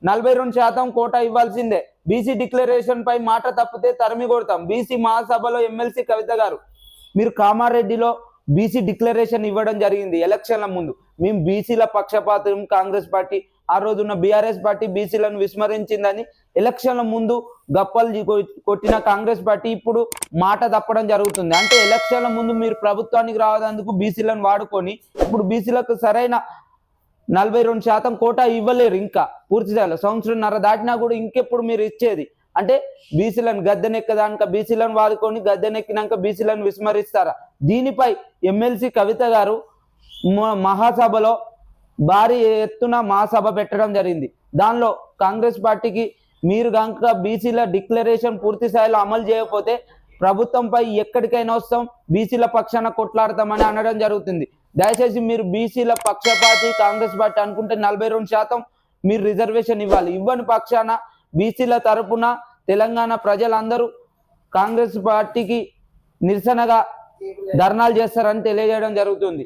42% quota ఇవ్వాల్సిందే, BC declaration పై మాట తప్పితే తరిమి కొడతాం, బీసీ మహాసభలో ఎమ్మెల్సీ కవిత గారు. మీరు కామారెడ్డిలో బీసీ డిక్లరేషన్ ఇవ్వడం జరిగింది ఎలక్షన్ల ముందు. మేము బీసీల పక్షపాతం కాంగ్రెస్ పార్టీ, ఆ రోజున్న బీఆర్ఎస్ పార్టీ బీసీలను విస్మరించిందని ఎలక్షన్ల ముందు గప్పలు కొట్టిన కాంగ్రెస్ పార్టీ ఇప్పుడు మాట తప్పడం జరుగుతుంది. అంటే ఎలక్షన్ల ముందు మీరు ప్రభుత్వానికి రావడానికి బీసీలను వాడుకొని ఇప్పుడు బీసీలకు సరైన 42% కోటా ఇవ్వలేరు. ఇంకా పూర్తి స్థాయిలో సంవత్సరంన్నర దాటినా కూడా ఇంకెప్పుడు మీరు ఇచ్చేది? అంటే బీసీలను గద్దెనెక్కదాక బీసీలను వాడుకొని గద్దెనెక్కినాక బీసీలను విస్మరిస్తారా? దీనిపై ఎమ్మెల్సీ కవిత గారు మహాసభలో భారీ ఎత్తున మహాసభ పెట్టడం జరిగింది. దానిలో కాంగ్రెస్ పార్టీకి మీరు కనుక బీసీల డిక్లరేషన్ పూర్తి స్థాయిలో అమలు చేయకపోతే ప్రభుత్వంపై ఎక్కడికైనా వస్తాం, బీసీల పక్షాన కొట్లాడతామని అనడం జరుగుతుంది. దయచేసి మీరు బీసీల పక్షపాతి కాంగ్రెస్ పార్టీ అనుకుంటే 42% మీరు రిజర్వేషన్ ఇవ్వాలి. ఇవ్వని పక్షాన బీసీల తరపున తెలంగాణ ప్రజలందరూ కాంగ్రెస్ పార్టీకి నిరసనగా ధర్నాలు చేస్తారని తెలియజేయడం జరుగుతుంది.